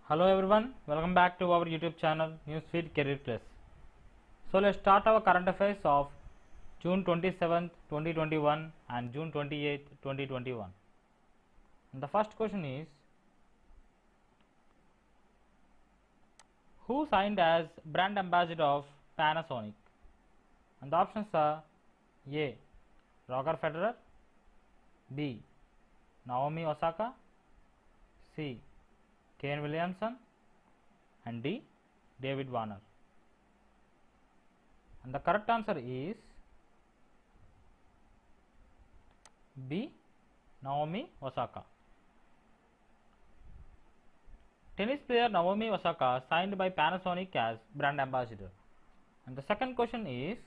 Hello everyone, welcome back to our YouTube channel Newsfeed Career Plus. So let's start our current affairs of June 27th, 2021 and June 28th, 2021. And the first question is, who signed as brand ambassador of Panasonic? And the options are A. Roger Federer, B. Naomi Osaka, C. Kane Williamson, and D. David Warner. And the correct answer is B. Naomi Osaka. Tennis player Naomi Osaka signed by Panasonic as brand ambassador. And the second question is,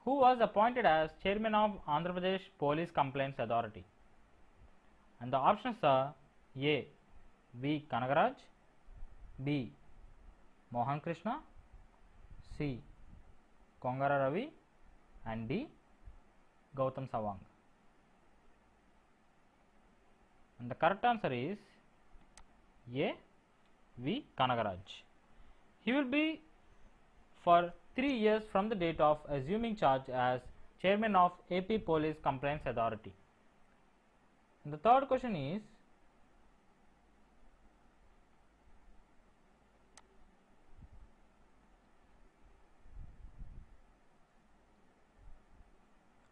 who was appointed as chairman of Andhra Pradesh Police Complaints Authority? And the options are A. V. Kanagaraj, B. Mohan Krishna, C. Kongara Ravi, and D. Gautam Sawang. And the correct answer is A. V. Kanagaraj. He will be for 3 years from the date of assuming charge as chairman of AP Police Complaints Authority. And the third question is,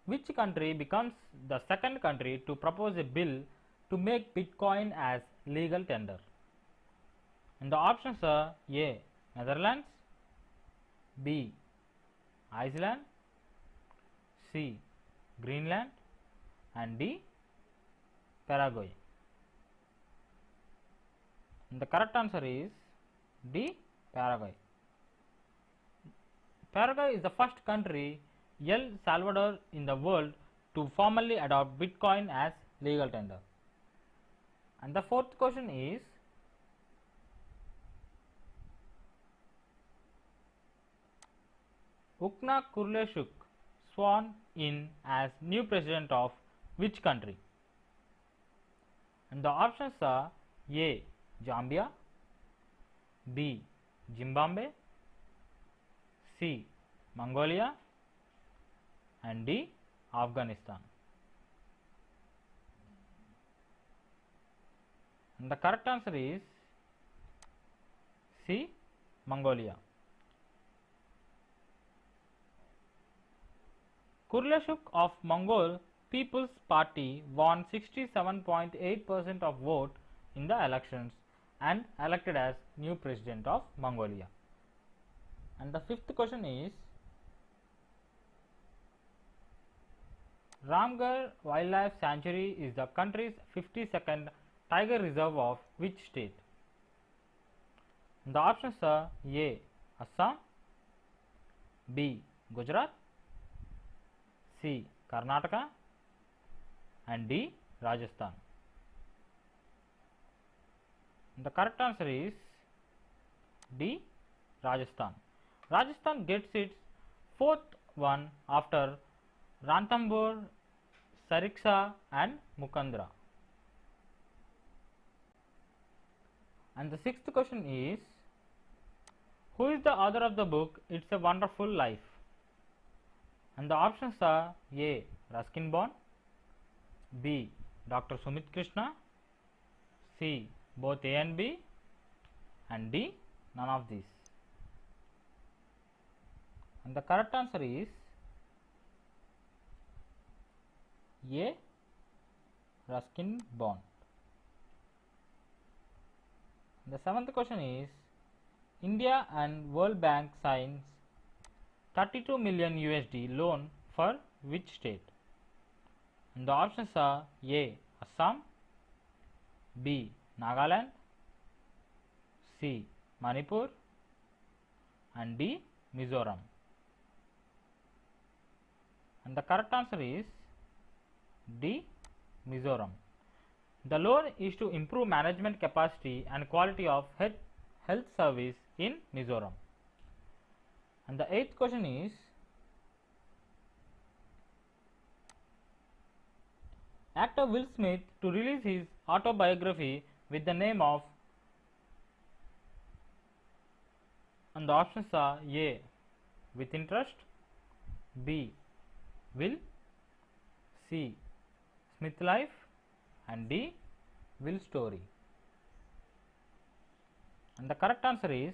which country becomes the second country to propose a bill to make Bitcoin as legal tender? And the options are A. Netherlands, B. Iceland, C. Greenland, and D. Paraguay. And the correct answer is D. Paraguay. Paraguay is the first country, El Salvador, in the world to formally adopt Bitcoin as legal tender. And the fourth question is, Ukna Kurleshuk sworn in as new president of which country? And the options are A. Zambia, B. Zimbabwe, C. Mongolia, and D. Afghanistan. And the correct answer is C. Mongolia. Kurleshuk of Mongol People's Party won 67.8% of vote in the elections and elected as new president of Mongolia. And the fifth question is, Ramgarh Wildlife Sanctuary is the country's 52nd tiger reserve of which state? And the options are A. Assam, B. Gujarat, C. Karnataka, and D. Rajasthan. And the correct answer is D. Rajasthan. Rajasthan gets its fourth one after Ranthambore, Sarixa, and Mukandra. And the sixth question is, who is the author of the book It's a Wonderful Life? And the options are A. Ruskin Bond, B. Dr. Sumit Krishna, C. both A and B, and D. none of these. And the correct answer is A. Ruskin Bond. The seventh question is, India and World Bank signs 32 million USD loan for which state? And the options are A. Assam, B. Nagaland, C. Manipur, and D. Mizoram. And the correct answer is D. Mizoram. The loan is to improve management capacity and quality of health service in Mizoram. And the eighth question is, actor Will Smith to release his autobiography with the name of, and the options are A. With Interest, B. Will, C. Smith Life, and D. Will Story. And the correct answer is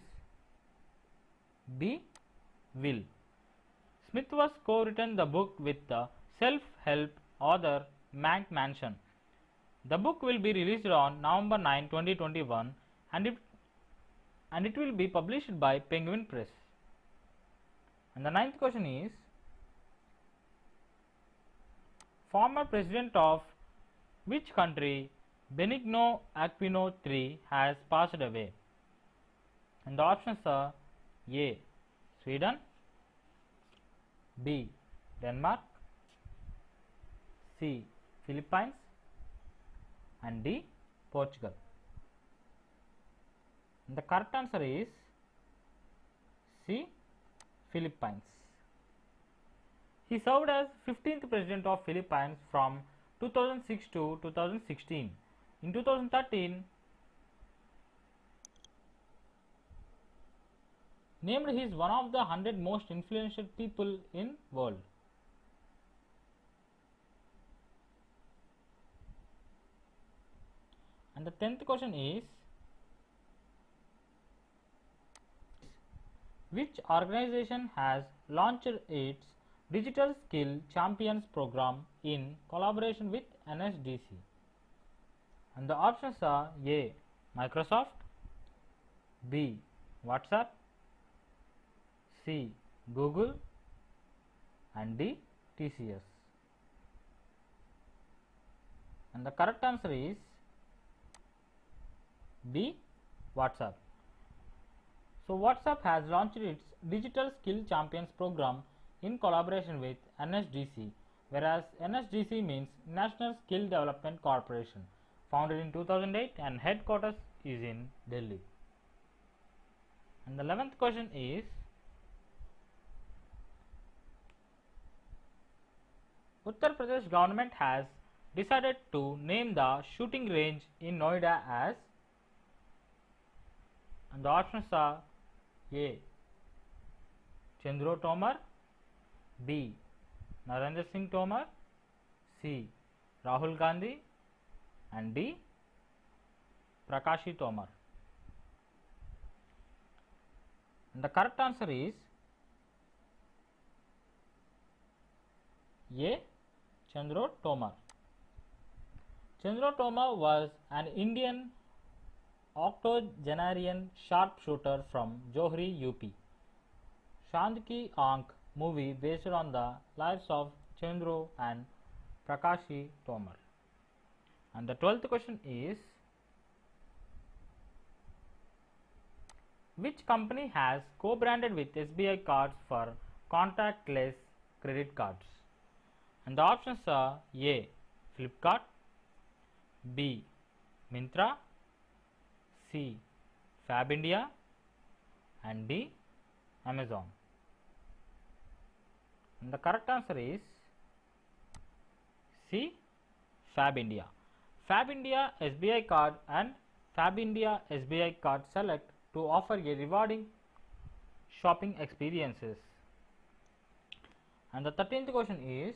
B. Will. Smith was co-written the book with the self-help author Mac Manson. The book will be released on November 9, 2021 and it will be published by Penguin Press. And the ninth question is, former president of which country Benigno Aquino III has passed away? And the options are A. Sweden, B. Denmark, C. Philippines, and D. Portugal. And the correct answer is C. Philippines. He served as 15th President of Philippines from 2006 to 2016. In 2013, named he is one of the 100 most influential people in world. And the 10th question is, which organization has launched its Digital Skill Champions program in collaboration with NSDC? And the options are A. Microsoft, B. WhatsApp, C. Google, and D. TCS. And the correct answer is B. WhatsApp. So WhatsApp has launched its Digital Skill Champions program in collaboration with NSDC, whereas NSDC means National Skill Development Corporation, founded in 2008 and headquarters is in Delhi. And the 11th question is, Uttar Pradesh government has decided to name the shooting range in Noida as, and the options are A. Chandro Tomar, B. Narendra Singh Tomar, C. Rahul Gandhi, and D. Prakashi Tomar. And the correct answer is A. Chandro Tomar. Chandro Tomar was an Indian octogenarian sharpshooter from Johri, UP. Chand Ki Aankh movie based on the lives of Chandro and Prakashi Tomar. And the 12th question is, which company has co-branded with SBI cards for contactless credit cards? And the options are A. Flipkart, B. Myntra, C. Fab India, and D. Amazon. And the correct answer is C. Fab India. Fab India SBI card and Fab India SBI card select to offer a rewarding shopping experiences. And the 13th question is,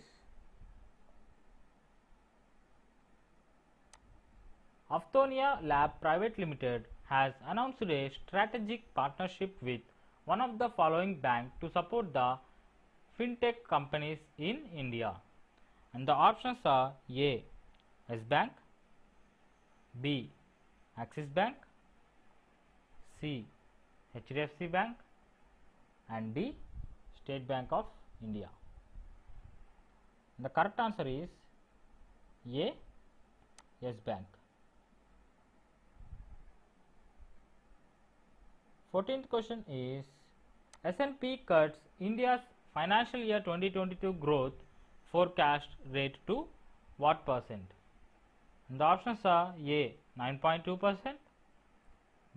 Aphthonia Lab Private Limited has announced a strategic partnership with one of the following banks to support the fintech companies in India. And the options are A. S Bank, B. Axis Bank, C. HDFC Bank, and D. State Bank of India. And the correct answer is A. Yes Bank. 14th question is, S&P cuts India's financial year 2022 growth forecast rate to what percent? And the options are A. 9.2%,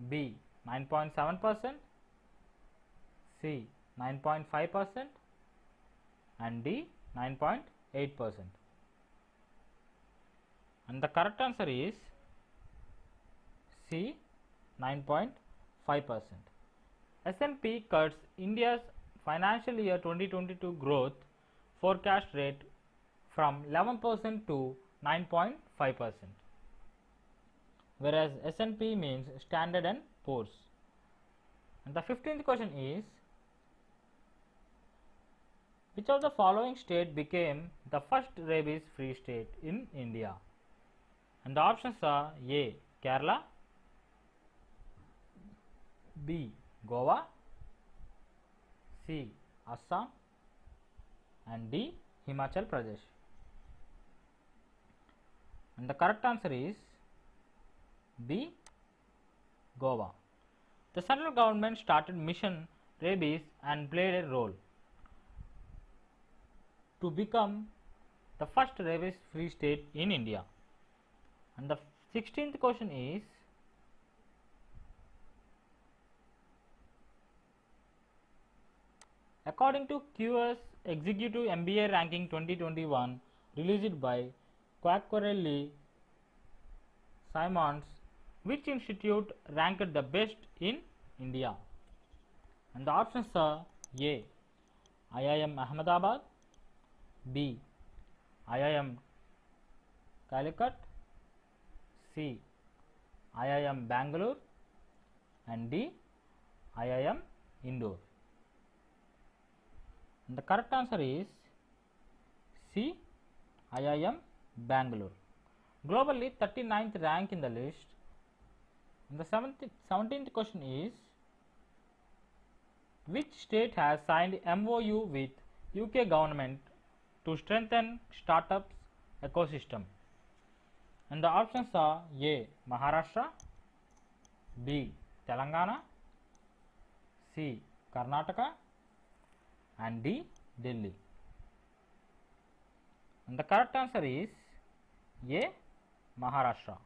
B. 9.7%, C. 9.5%, and D. 9.8%. and the correct answer is C, 9.5%. S&P cuts India's financial year 2022 growth forecast rate from 11% to 9.5%, whereas S&P means Standard and Poor's. And the 15th question is, which of the following state became the first rabies-free state in India? And the options are A, Kerala, B, Goa, C, Assam, and D, Himachal Pradesh. And the correct answer is B, Goa. The central government started Mission Rabies and played a role to become the first rabies-free state in India. And the 16th question is, according to QS Executive MBA Ranking 2021 released by Quacquarelli Simons, which institute ranked the best in India? And the options are A, IIM Ahmedabad, B, IIM Calicut, C, IIM Bangalore, and D, IIM Indore. And the correct answer is C, IIM Bangalore. Globally 39th rank in the list. And the 17th question is, which state has signed MOU with UK government to strengthen startups ecosystem? And the options are A, Maharashtra, B, Telangana, C, Karnataka, and D, Delhi. And the correct answer is A, Maharashtra.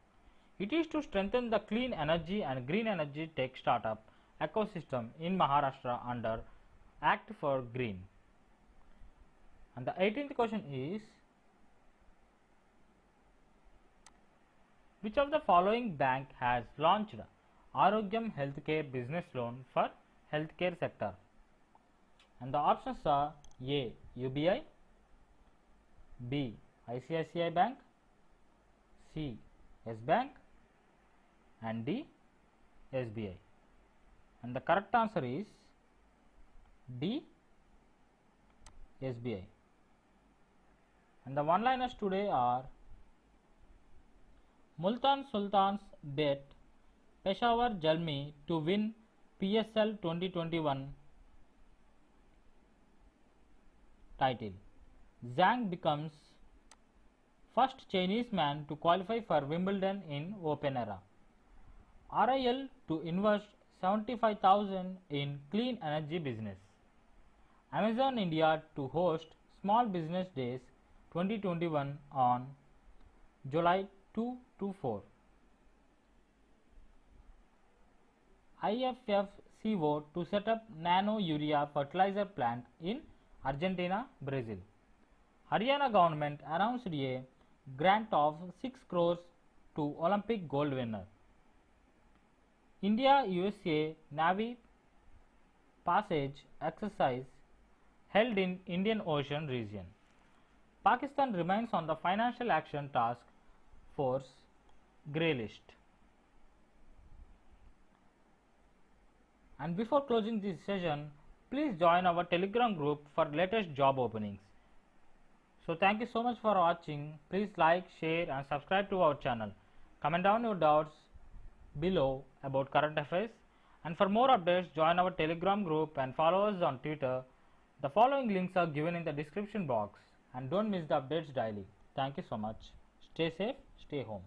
It is to strengthen the clean energy and green energy tech startup ecosystem in Maharashtra under Act for Green. And the 18th question is, which of the following bank has launched Arogyam Healthcare Business Loan for healthcare sector? And the options are A, UBI, B, ICICI Bank, C, Yes Bank, and D, SBI. And the correct answer is D, SBI. And the one-liners today are, Multan Sultans bet Peshawar Jalmi to win PSL 2021 title. Zhang becomes first Chinese man to qualify for Wimbledon in Open Era. RIL to invest 75,000 in clean energy business. Amazon India to host Small Business Days 2021 on July 2 to 4. IFFCO to set up nano urea fertilizer plant in Argentina, Brazil. Haryana government announced a grant of 6 crores to Olympic gold winner. India-USA Navy passage exercise held in Indian Ocean region. Pakistan remains on the Financial Action Task Force grey list. And before closing this session, please join our Telegram group for latest job openings. So thank you so much for watching. Please like, share and subscribe to our channel. Comment down your doubts below about current affairs, and for more updates join our Telegram group and follow us on Twitter. The following links are given in the description box, and don't miss the updates daily. Thank you so much. Stay safe, stay home.